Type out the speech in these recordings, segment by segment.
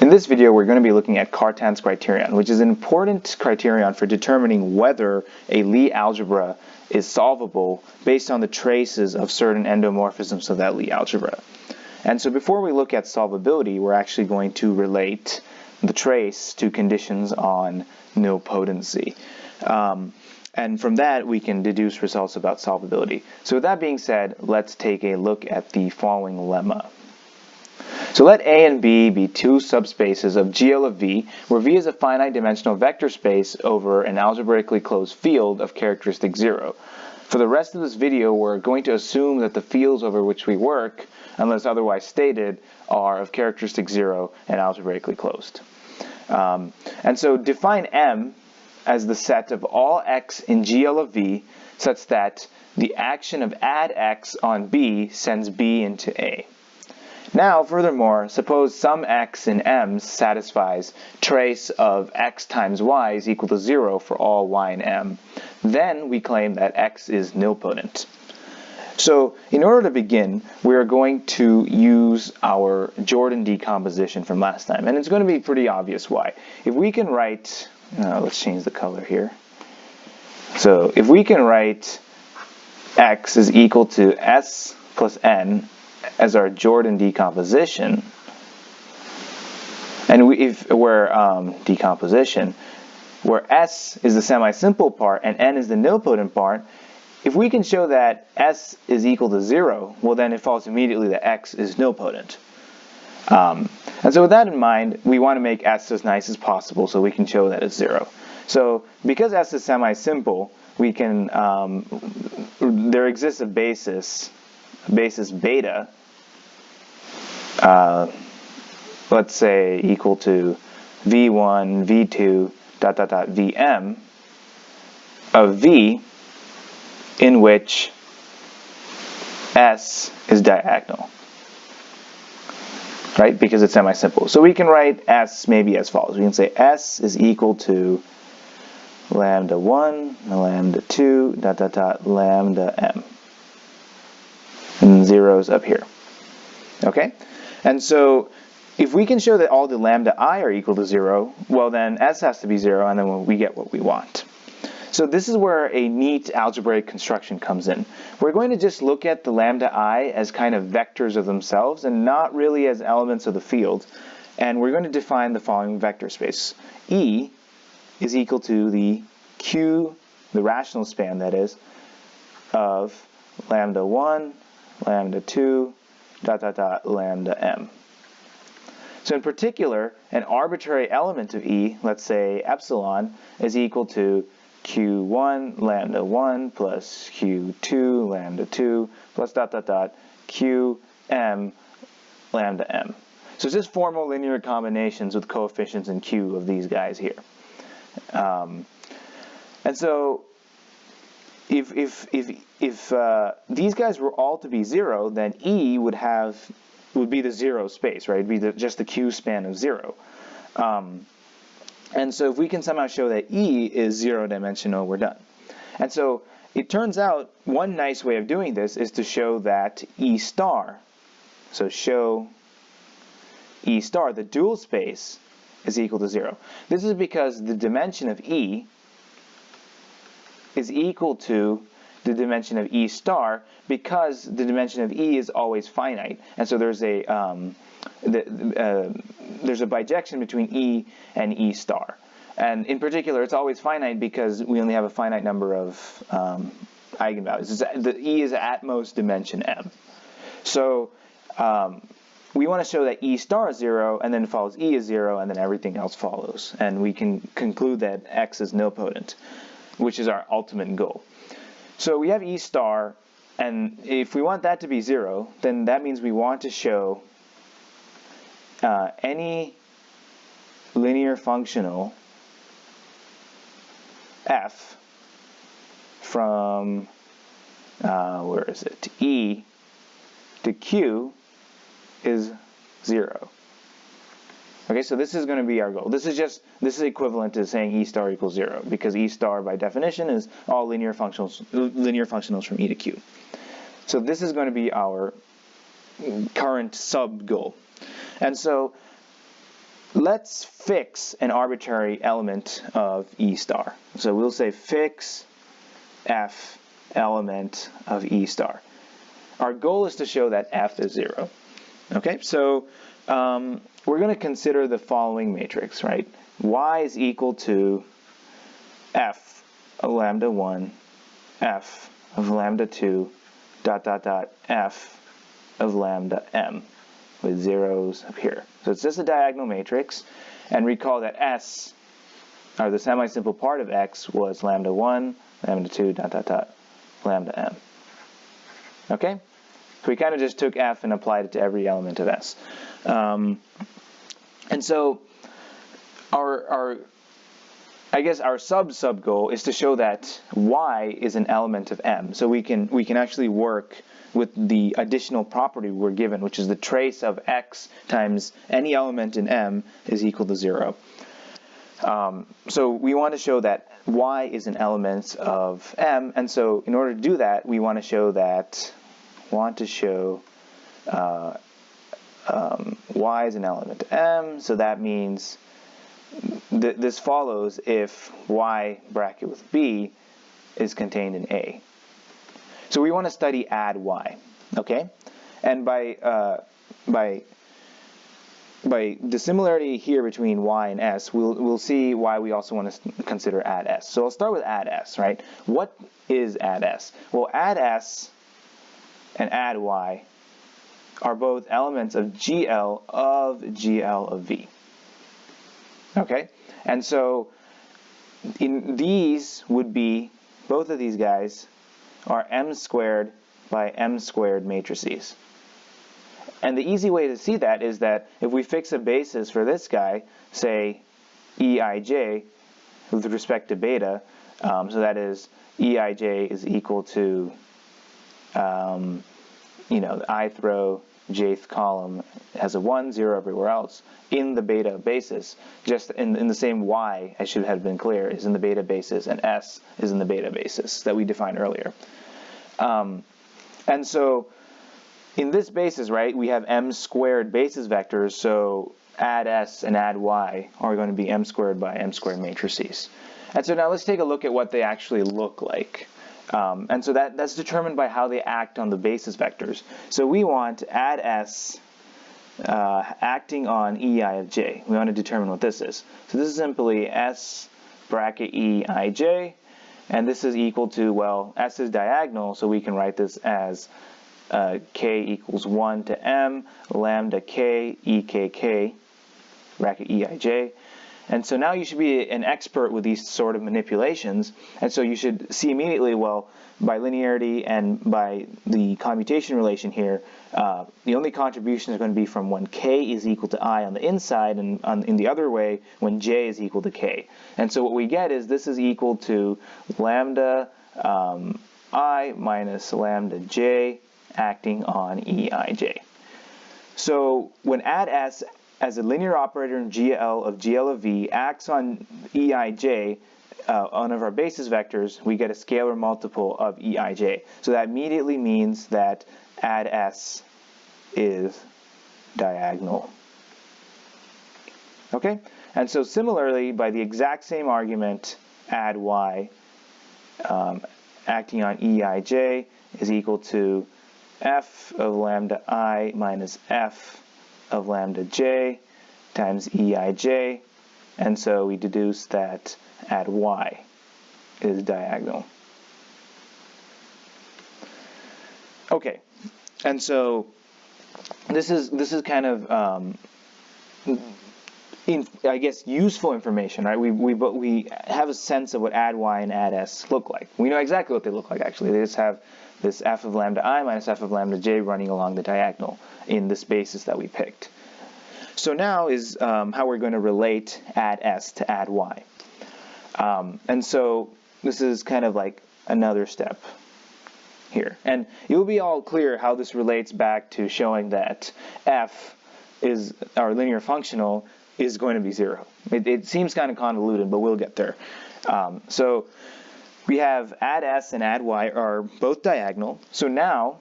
In this video, we're going to be looking at Cartan's criterion, which is an important criterion for determining whether a Lie algebra is solvable based on the traces of certain endomorphisms of that Lie algebra. And so before we look at solvability, we're actually going to relate the trace to conditions on nilpotency. And from that, we can deduce results about solvability. So with that being said, let's take a look at the following lemma. So let A and B be two subspaces of GL of V, where V is a finite dimensional vector space over an algebraically closed field of characteristic 0. For the rest of this video, we're going to assume that the fields over which we work, unless otherwise stated, are of characteristic 0 and algebraically closed. And so define M as the set of all x in GL of V such that the action of add x on B sends B into A. Now, furthermore, suppose some x in M satisfies trace of x times y is equal to 0 for all y in M. Then we claim that x is nilpotent. So, in order to begin, we are going to use our Jordan decomposition from last time. And it's going to be pretty obvious why. If we can write, let's change the color here. So, if we can write x is equal to s plus n as our Jordan decomposition, and decomposition, where S is the semi-simple part and N is the nilpotent part, if we can show that S is equal to 0, well then it follows immediately that X is nilpotent. And so with that in mind, we want to make S as nice as possible so we can show that it's 0. So because S is semi-simple, we can, there exists a basis beta, let's say equal to V1, V2, Vm of V, in which S is diagonal, right? Because it's semi-simple. So we can write S maybe as follows. We can say S is equal to lambda 1, lambda 2, lambda m. And zeros up here. Okay? And so if we can show that all the lambda I are equal to 0, well then S has to be 0, and then we get what we want. So this is where a neat algebraic construction comes in. We're going to just look at the lambda I as kind of vectors of themselves and not really as elements of the field. And we're going to define the following vector space. E is equal to the Q, the rational span that is, of lambda 1, lambda 2, lambda m. So in particular, an arbitrary element of E, let's say epsilon, is equal to Q1 lambda 1 plus Q2 lambda 2 plus Qm lambda m. So it's just formal linear combinations with coefficients in Q of these guys here. And so if these guys were all to be 0, then E would be the 0 space, right? It'd be just the Q span of 0. And so if we can somehow show that E is 0-dimensional, we're done. And so it turns out one nice way of doing this is to show that E star, so show E star, the dual space, is equal to 0. This is because the dimension of E is equal to the dimension of E star, because the dimension of E is always finite, and so there's a bijection between E and E star. And in particular, it's always finite because we only have a finite number of eigenvalues. The E is at most dimension m. So we want to show that E star is 0, and then follows E is 0, and then everything else follows. And we can conclude that X is nilpotent, which is our ultimate goal. So we have E star, and if we want that to be 0, then that means we want to show any linear functional f from, E to Q is 0. Okay, so this is going to be our goal. This is equivalent to saying E star equals 0, because E star by definition is all linear functionals from E to Q. So this is going to be our current sub goal. And so let's fix an arbitrary element of E star. So we'll say fix F element of E star. Our goal is to show that F is 0. Okay, so we're going to consider the following matrix, right? Y is equal to F of lambda 1, F of lambda 2, dot, dot, dot, F of lambda m, with zeros up here. So it's just a diagonal matrix, and recall that S, or the semi-simple part of X, was lambda 1, lambda 2, dot, dot, dot, lambda m. Okay? So we kind of just took F and applied it to every element of S. And so I guess our sub goal is to show that Y is an element of M. So we can actually work with the additional property we're given, which is the trace of X times any element in M is equal to 0. So we want to show that Y is an element of M, and so in order to do that, we want to show that Y is an element of M. So that means this follows if Y bracket with B is contained in A. So we want to study add Y, okay? And by the similarity here between Y and S, we'll see why we also want to consider add S. So I'll start with add S, right? What is add S? Well, add S and add Y are both elements of GL of V. Okay? And so in these would be, both of these guys are M squared by M squared matrices. And the easy way to see that is that if we fix a basis for this guy, say Eij with respect to beta, so that is Eij is equal to, the ith row, jth column has a 1, 0 everywhere else in the beta basis, just in the same Y, I should have been clear, is in the beta basis, and S is in the beta basis that we defined earlier. And so in this basis, right, we have M squared basis vectors, so add S and add Y are going to be M squared by M squared matrices. And so now let's take a look at what they actually look like. And so that's determined by how they act on the basis vectors. So we want add S acting on Ei of j. We want to determine what this is. So this is simply S bracket Eij, and this is equal to, well, S is diagonal, so we can write this as k equals 1 to m lambda k ekk bracket Eij. And so now you should be an expert with these sort of manipulations, and so you should see immediately, well, by linearity and by the commutation relation here, the only contribution is going to be from when k is equal to I on the inside, and in the other way when j is equal to k. And so what we get is this is equal to lambda I minus lambda j acting on Eij. So when add S as a linear operator in GL of V acts on Eij, one of our basis vectors, we get a scalar multiple of Eij. So that immediately means that add S is diagonal. Okay? And so similarly, by the exact same argument, add Y acting on Eij is equal to F of lambda I minus F of lambda j times Eij, and so we deduce that add Y is diagonal. Okay, and so this is kind of I guess useful information, right? We have a sense of what add Y and add S look like. We know exactly what they look like, actually. They just have this f of lambda I minus f of lambda j running along the diagonal in this basis that we picked. So now is how we're going to relate add S to add Y. And so this is kind of like another step here. And it will be all clear how this relates back to showing that f is our linear functional is going to be 0. It seems kind of convoluted, but we'll get there. So we have add S and add Y are both diagonal. So now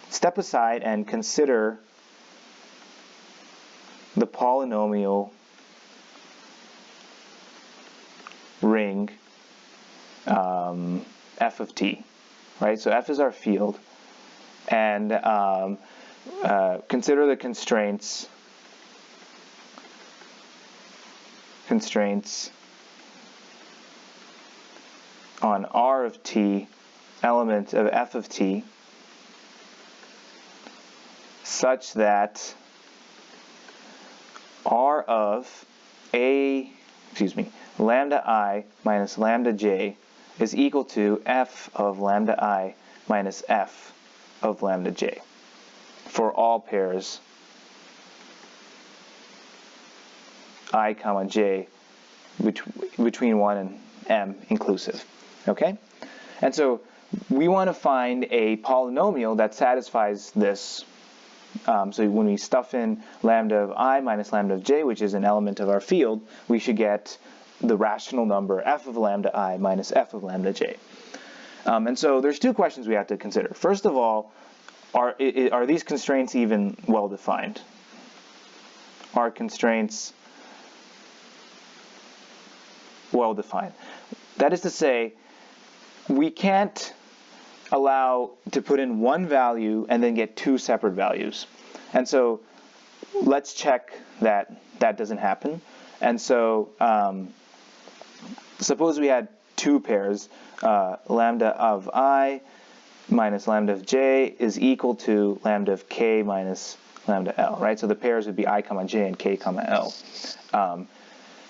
step aside and consider the polynomial ring f of t, right? So f is our field, and consider the constraints on R of t, element of f of t, such that R of lambda I minus lambda j is equal to f of lambda I minus f of lambda j for all pairs I comma j between 1 and m inclusive. Okay? And so we want to find a polynomial that satisfies this. So when we stuff in lambda of I minus lambda of j, which is an element of our field, we should get the rational number f of lambda I minus f of lambda j. And so there's two questions we have to consider. First of all, are these constraints even well defined? Are constraints well defined? That is to say, we can't allow to put in one value and then get two separate values. And so let's check that that doesn't happen. And so suppose we had two pairs, lambda of I minus lambda of j is equal to lambda of k minus lambda l, right? So the pairs would be I comma j and k comma l.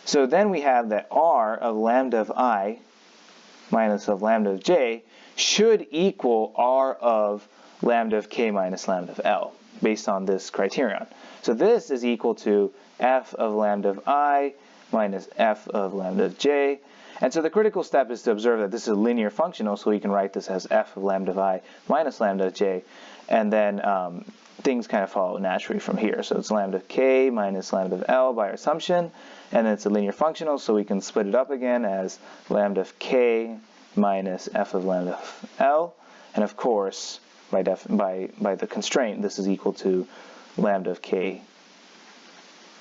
So then we have that R of lambda of I minus of lambda of j should equal R of lambda of k minus lambda of l, based on this criterion. So this is equal to f of lambda of I minus f of lambda of j. And so the critical step is to observe that this is a linear functional, so we can write this as f of lambda of I minus lambda of j. And then things kind of follow naturally from here. So it's lambda of k minus lambda of l by our assumption. And then it's a linear functional, so we can split it up again as lambda of k minus f of lambda of l. And of course, by the constraint, this is equal to lambda of k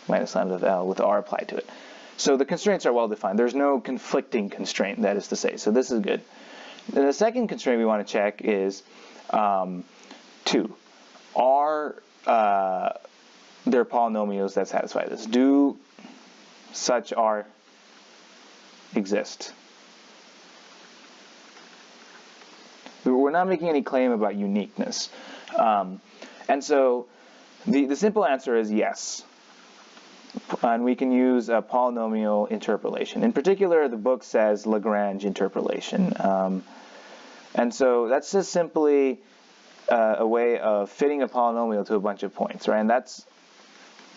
minus lambda of l with r applied to it. So the constraints are well defined. There's no conflicting constraint, that is to say. So this is good. Then the second constraint we want to check is 2. Are there polynomials that satisfy this? Do such R exist? We're not making any claim about uniqueness. And so the simple answer is yes. And we can use a polynomial interpolation. In particular, the book says Lagrange interpolation. And so that's just simply a way of fitting a polynomial to a bunch of points, right? And that's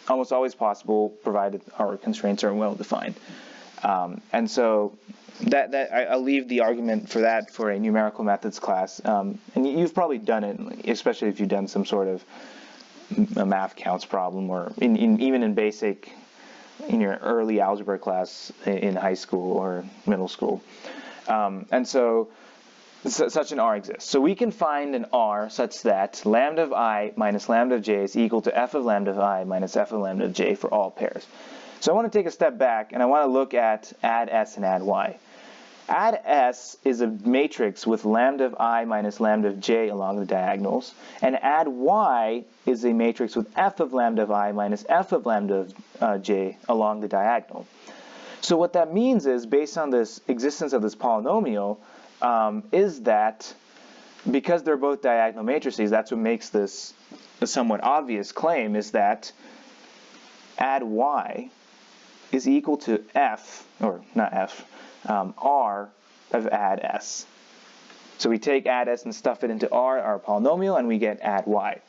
almost always possible, provided our constraints are well defined. And so I'll leave the argument for that for a numerical methods class. And you've probably done it, especially if you've done some sort of a math counts problem, or even in basic, in your early algebra class in high school or middle school. And so such an R exists. So we can find an R such that lambda of I minus lambda of j is equal to f of lambda of I minus f of lambda of j for all pairs. So I want to take a step back and I want to look at add s and add y. Add s is a matrix with lambda of I minus lambda of j along the diagonals, and add y is a matrix with f of lambda of I minus f of lambda of j along the diagonal. So what that means is, based on this existence of this polynomial, is that because they're both diagonal matrices, that's what makes this a somewhat obvious claim, is that add y is equal to f, or not f, r of add s. So we take add s and stuff it into r, our polynomial, and we get add y,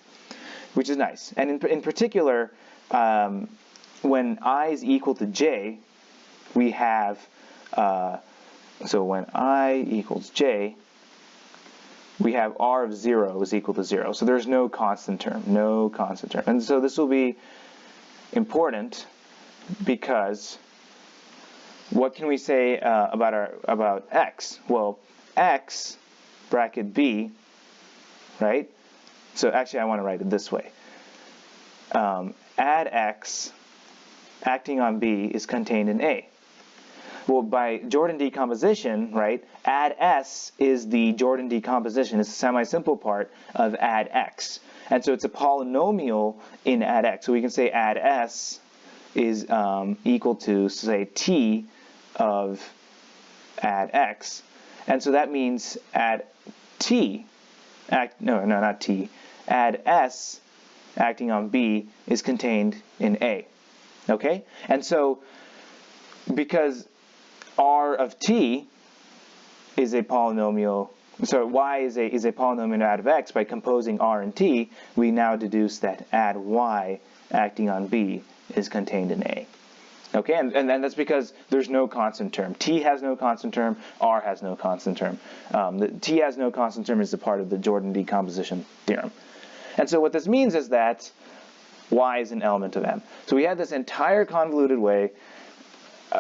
which is nice. And in particular, when I is equal to j, we have, so when I equals j, we have r of 0 is equal to 0. So there's no constant term, And so this will be important because what can we say about x? Well, x bracket b, right? So actually I want to write it this way. Add x acting on b is contained in a. Well, by Jordan decomposition, right, add S is the Jordan decomposition. It's the semi-simple part of add X. And so it's a polynomial in add X. So we can say add S is equal to, say, T of add X. And so that means add T, not T, add S acting on B is contained in A. Okay? And so because R of T is a polynomial, so Y is a polynomial out of X, by composing R and T, we now deduce that add Y acting on B is contained in A. Okay, and then that's because there's no constant term. T has no constant term, R has no constant term. The T has no constant term is a part of the Jordan decomposition theorem. And so what this means is that Y is an element of M. So we had this entire convoluted way.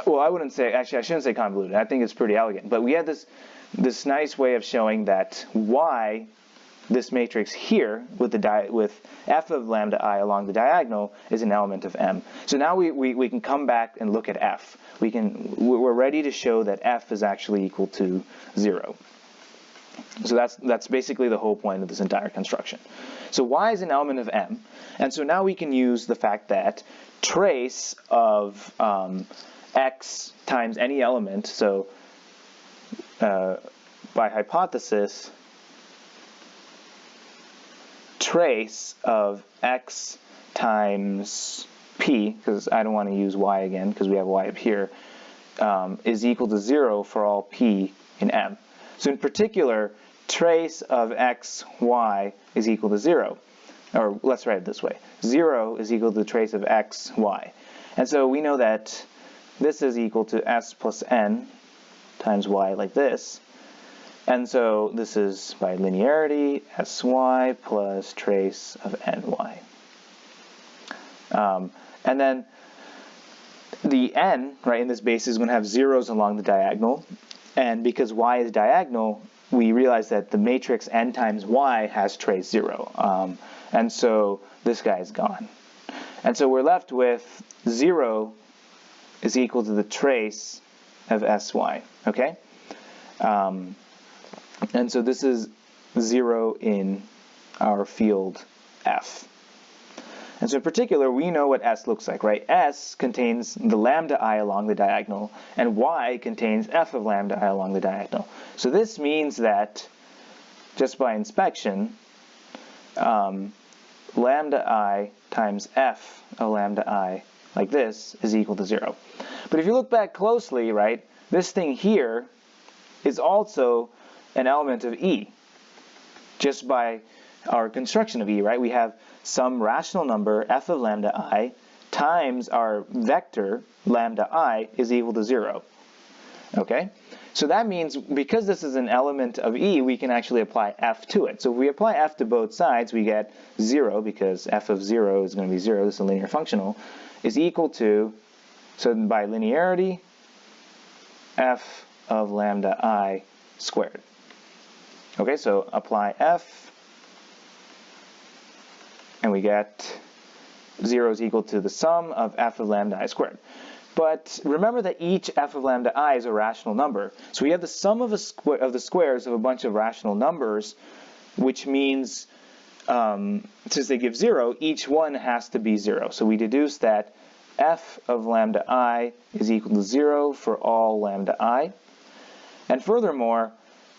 Well, I wouldn't say, actually I shouldn't say convoluted, I think it's pretty elegant, but we had this nice way of showing that Y, this matrix here, with f of lambda I along the diagonal, is an element of M. So now we can come back and look at f. We're ready to show that f is actually equal to 0. So that's basically the whole point of this entire construction. So Y is an element of M, and so now we can use the fact that trace of X times any element, so by hypothesis, trace of X times P, because I don't want to use Y again because we have Y up here, is equal to 0 for all P in M. So in particular, trace of X, Y is equal to 0. Or let's write it this way. 0 is equal to the trace of X, Y. And so we know that this is equal to S plus N times Y, like this. And so this is by linearity, Sy plus trace of Ny. And then the N, right, in this base is going to have zeros along the diagonal. And because Y is diagonal, we realize that the matrix N times Y has trace 0. And so this guy is gone. And so we're left with 0 is equal to the trace of Sy, okay? And so this is 0 in our field F. And so in particular, we know what S looks like, right? S contains the lambda I along the diagonal, and Y contains f of lambda I along the diagonal. So this means that, just by inspection, lambda I times f of lambda I, like this, is equal to 0. But if you look back closely, right, this thing here is also an element of E, just by our construction of E, right? We have some rational number, f of lambda I, times our vector, lambda I, is equal to 0. Okay? So that means, because this is an element of E, we can actually apply f to it. So if we apply f to both sides, we get 0, because f of 0 is going to be 0, this is a linear functional, is equal to, so by linearity, f of lambda I squared. Okay, so apply f, and we get 0 is equal to the sum of f of lambda I squared. But remember that each f of lambda I is a rational number. So we have the sum of the squares of a bunch of rational numbers, which means, since they give 0, each one has to be 0. So we deduce that f of lambda I is equal to 0 for all lambda I. And furthermore,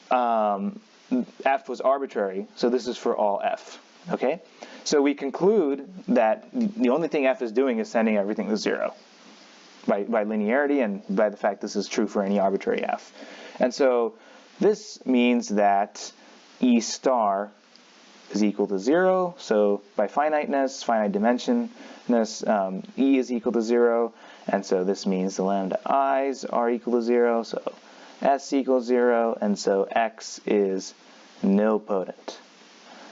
f was arbitrary, so this is for all f. Okay? So we conclude that the only thing f is doing is sending everything to 0 by linearity, and by the fact this is true for any arbitrary f. And so this means that E star is equal to 0. So by finiteness, finite dimensionness, E is equal to 0. And so this means the lambda i's are equal to 0. So S equals 0. And so X is nilpotent.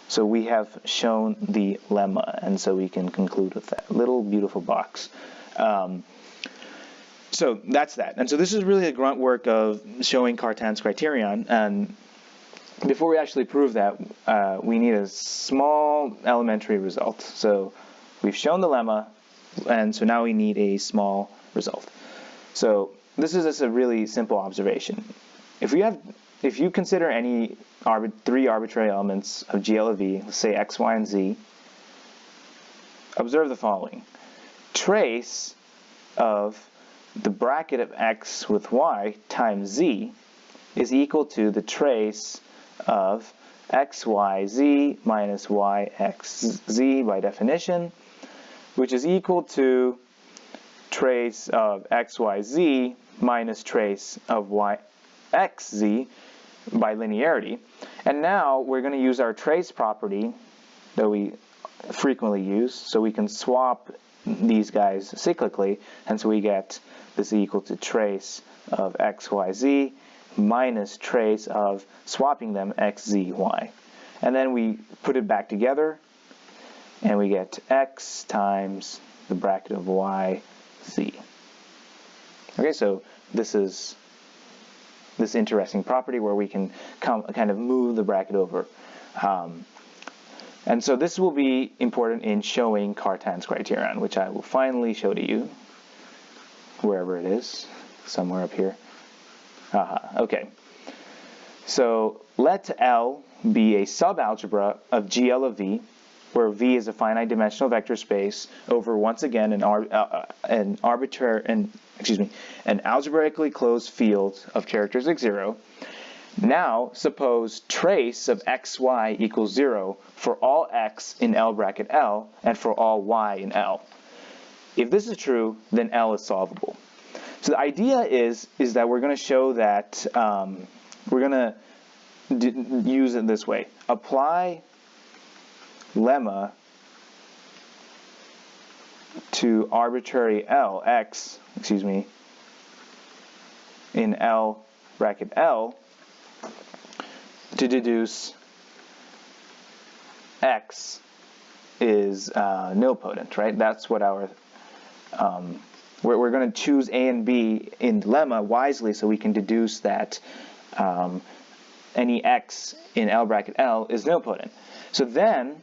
So we have shown the lemma, and so we can conclude with that little beautiful box. So that's that. And so this is really the grunt work of showing Cartan's criterion. And before we actually prove that, we need a small elementary result. So we've shown the lemma, and so now we need a small result. So this is just a really simple observation. If you consider any three arbitrary elements of GL of V, let's say x, y, and z, observe the following. Trace of the bracket of x with y times z is equal to the trace of xyz minus yxz by definition, which is equal to trace of xyz minus trace of yxz by linearity. And now we're going to use our trace property that we frequently use, so we can swap these guys cyclically, and so we get this equal to trace of xyz minus trace of swapping them xzy. And then we put it back together, and we get x times the bracket of yz. Okay, so this is this interesting property where we can kind of move the bracket over. And so this will be important in showing Cartan's criterion, which I will finally show to you, wherever it is, somewhere up here. Okay. So let L be a subalgebra of GL of V, where V is a finite dimensional vector space over, once again, an algebraically closed field of characteristic 0. Now, suppose trace of xy equals 0 for all x in L bracket L and for all y in L. If this is true, then L is solvable. So the idea is that we're going to show that we're going to use it this way. Apply lemma to arbitrary x in L bracket L to deduce x is nilpotent, right? That's what our we're going to choose A and B in lemma wisely, so we can deduce that any x in L bracket L is nilpotent. So then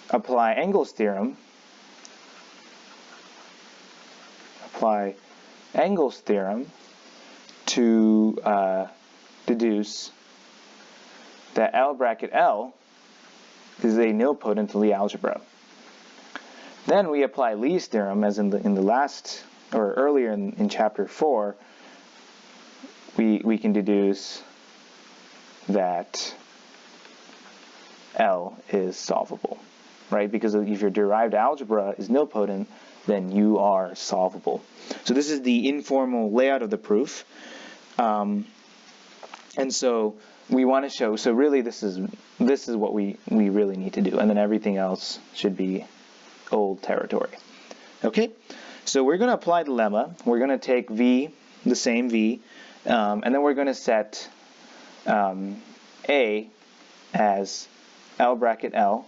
apply Engel's theorem. Apply Engel's theorem to deduce that L bracket L is a nilpotent Lie algebra. Then we apply Lie's theorem, as in the last, or earlier in chapter 4, we can deduce that L is solvable, right? Because if your derived algebra is nilpotent, then you are solvable. So this is the informal layout of the proof. And so we want to show, so really this is what we really need to do, and then everything else should be old territory. Okay, so we're going to apply the lemma. We're going to take V, the same V, and then we're going to set A as L bracket L,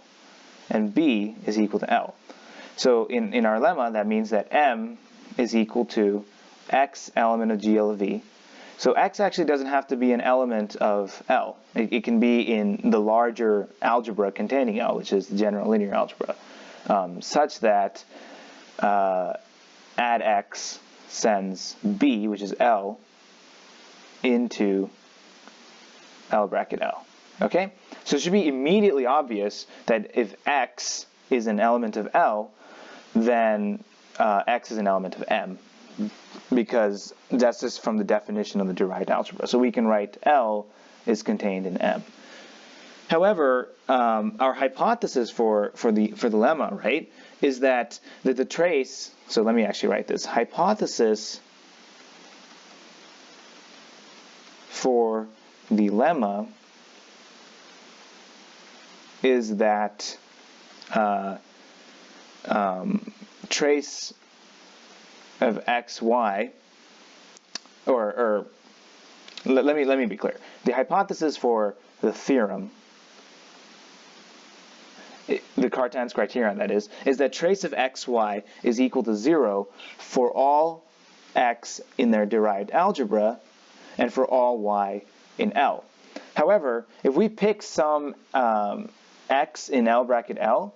and B is equal to L. So in our lemma, that means that M is equal to X element of GL of V. So X actually doesn't have to be an element of L. It can be in the larger algebra containing L, which is the general linear algebra, such that add X sends B, which is L, into L bracket L. Okay? So it should be immediately obvious that if X is an element of L, then X is an element of M, because that's just from the definition of the derived algebra. So we can write L is contained in M. However, our hypothesis for the lemma, right, is that the trace, so let me actually write this. Hypothesis for the lemma is that trace of xy, or let me be clear. The hypothesis for the theorem, the Cartan's criterion, that is that trace of xy is equal to 0 for all x in their derived algebra and for all y in L. However, if we pick some x in L bracket L,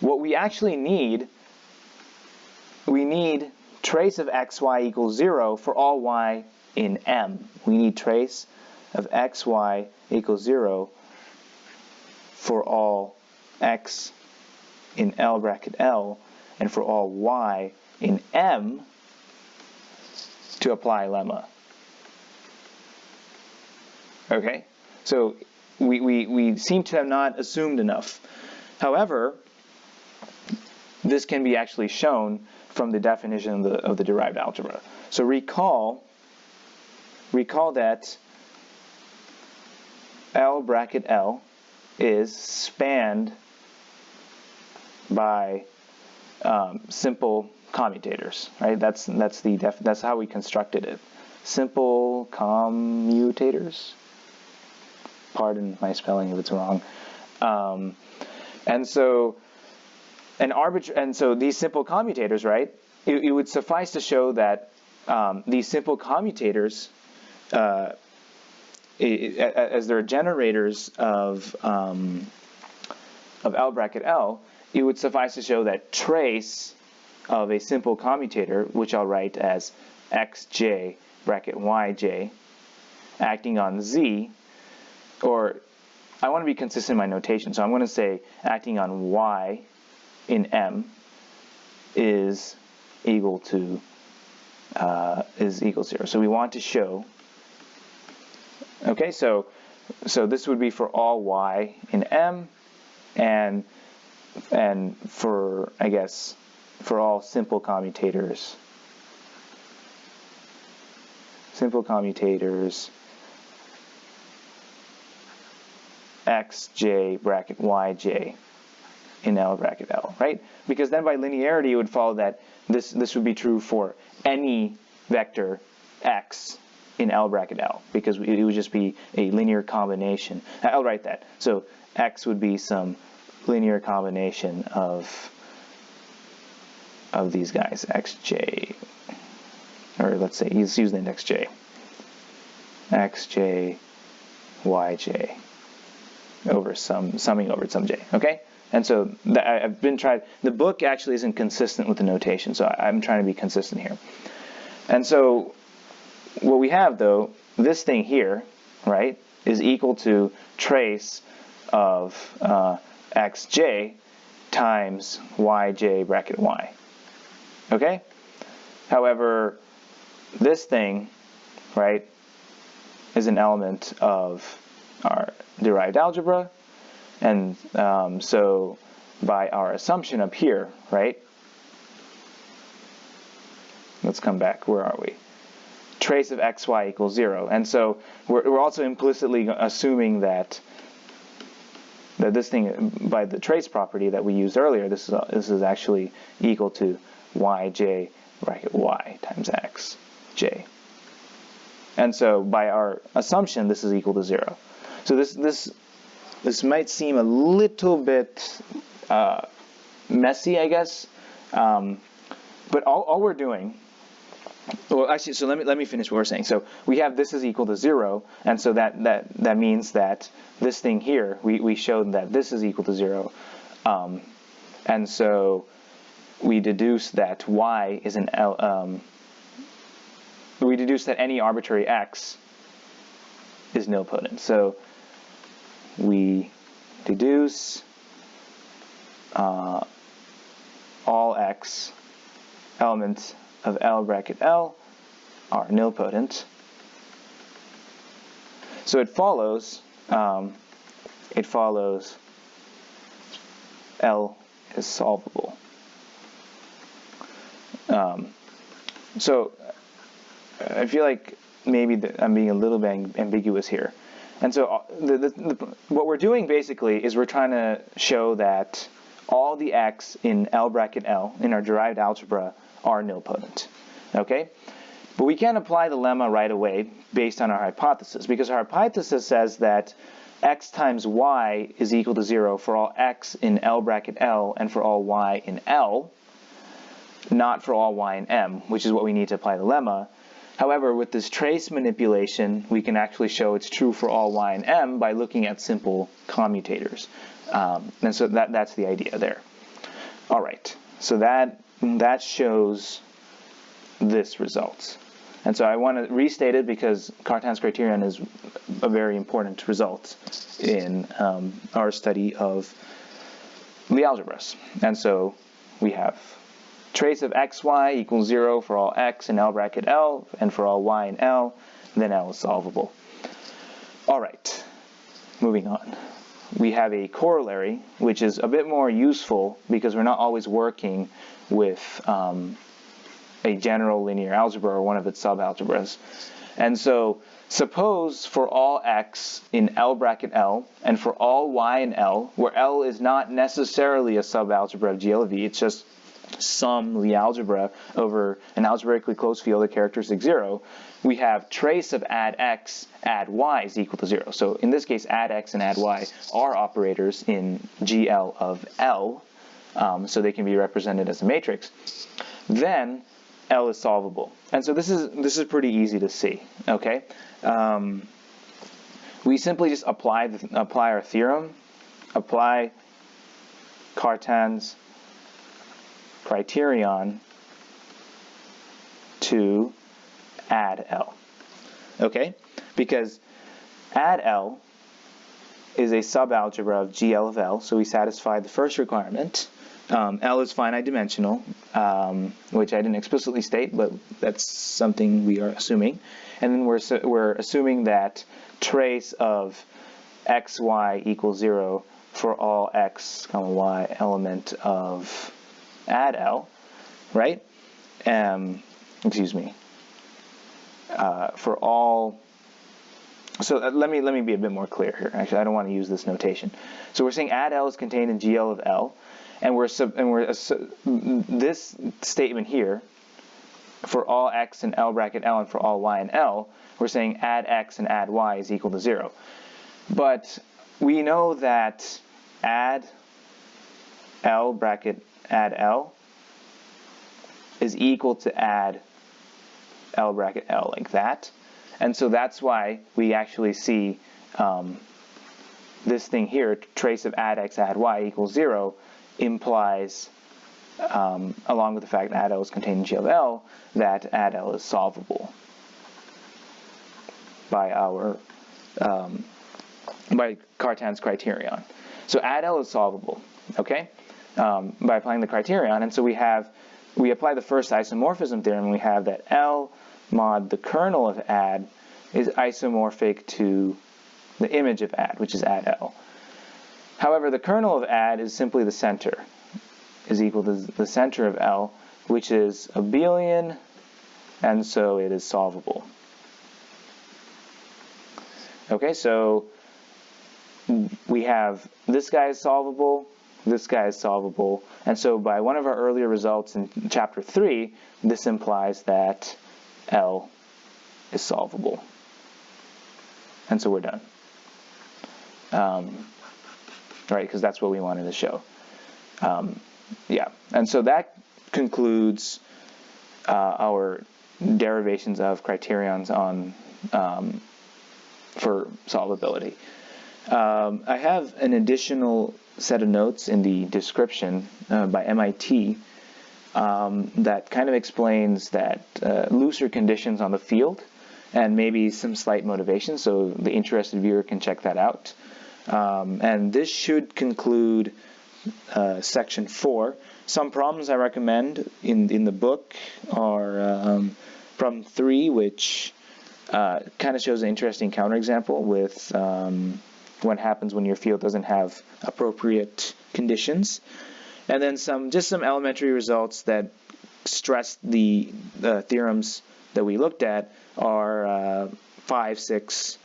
what we actually need, we need trace of xy equals 0 for all y in M. We need trace of xy equals 0 for all x in L bracket L and for all y in M to apply lemma. Okay, so we seem to have not assumed enough. However, this can be actually shown from the definition of the derived algebra. So recall that L bracket L is spanned by simple commutators, right? That's how we constructed it. Simple commutators. Pardon my spelling if it's wrong. And so these simple commutators, right? It would suffice to show that these simple commutators, as they're generators of L bracket L, it would suffice to show that trace of a simple commutator, which I'll write as xj bracket yj, acting on z, or I want to be consistent in my notation, so I'm going to say acting on y in M is equal to 0. So we want to show. Okay, so this would be for all y in M, and for, I guess, for all simple commutators xj bracket yj in L bracket L, right? Because then by linearity it would follow that this would be true for any vector x in L bracket L, because it would just be a linear combination. I'll write that. So x would be some linear combination of these guys, xj, or let's say let's use the index j, xj yj over summing over some j. Okay, and so I've been tried. The book actually isn't consistent with the notation, so I'm trying to be consistent here. And so what we have, though, this thing here, right, is equal to trace of xj times yj bracket y. Okay? However, this thing, right, is an element of our derived algebra, and so by our assumption up here, right, let's come back, where are we? Trace of xy equals 0, and so we're also implicitly assuming that this thing, by the trace property that we used earlier, this is actually equal to yj bracket y times xj. And so by our assumption, this is equal to 0. So this might seem a little bit messy, I guess, but all we're doing. Well, actually, so let me finish what we're saying. So we have this is equal to 0, and so that means that this thing here, we showed that this is equal to 0, and so we deduce that y is an we deduce that any arbitrary x is nilpotent. So we deduce all x elements of L bracket L are nilpotent. So it follows L is solvable. So I feel like maybe I'm being a little bit ambiguous here. And so what we're doing basically is we're trying to show that all the x in L bracket L in our derived algebra are nilpotent. Okay? But we can't apply the lemma right away based on our hypothesis, because our hypothesis says that x times y is equal to 0 for all x in L bracket L and for all y in L, not for all y in M, which is what we need to apply the lemma. However, with this trace manipulation, we can actually show it's true for all y in M by looking at simple commutators. And so that's the idea there. All right, so that shows this result. And so I want to restate it because Cartan's criterion is a very important result in our study of Lie algebras. And so we have trace of xy equals 0 for all x in L bracket L, and for all y in L, then L is solvable. All right, moving on. We have a corollary, which is a bit more useful because we're not always working with a general linear algebra or one of its subalgebras. And so suppose for all x in L bracket L and for all y in L, where L is not necessarily a subalgebra of GL of V, it's just some Lie algebra over an algebraically closed field of characteristic 0, we have trace of add x, add y is equal to 0. So in this case, add x and add y are operators in GL of L, so they can be represented as a matrix. Then L is solvable. And so this is pretty easy to see, okay? We simply just apply our theorem, apply Cartan's criterion to add L, okay? Because add L is a subalgebra of GL of L, so we satisfy the first requirement. L is finite dimensional, which I didn't explicitly state, but that's something we are assuming. And then we're assuming that trace of xy equals 0 for all x, y element of add L, right? Excuse me. For all. So let me be a bit more clear here. Actually, I don't want to use this notation. So we're saying add L is contained in GL of L. And this statement here, for all x in L bracket L and for all y in L, we're saying add x and add y is equal to 0. But we know that add L bracket add L is equal to add L bracket L, like that. And so that's why we actually see this thing here, trace of add x add y equals 0, implies, along with the fact that add L is contained in GL of L, that add L is solvable by by Cartan's criterion. So add L is solvable, okay, by applying the criterion. And so we apply the first isomorphism theorem, and we have that L mod the kernel of add is isomorphic to the image of add, which is add L. However, the kernel of add is simply the center, is equal to the center of L, which is abelian, and so it is solvable. Okay, so we have this guy is solvable, this guy is solvable, and so by one of our earlier results in chapter 3, this implies that L is solvable. And so we're done. Right, because that's what we wanted to show. Yeah, and so that concludes our derivations of criterions on for solvability. I have an additional set of notes in the description by MIT that kind of explains that looser conditions on the field and maybe some slight motivation, so the interested viewer can check that out. And this should conclude section 4. Some problems I recommend in the book are problem 3, which kind of shows an interesting counterexample with what happens when your field doesn't have appropriate conditions. And then just some elementary results that stress the theorems that we looked at are 5, 6,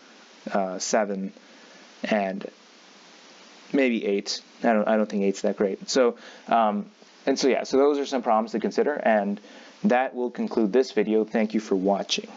7, and maybe 8. I don't think 8's that great. So so those are some problems to consider, and that will conclude this video. Thank you for watching.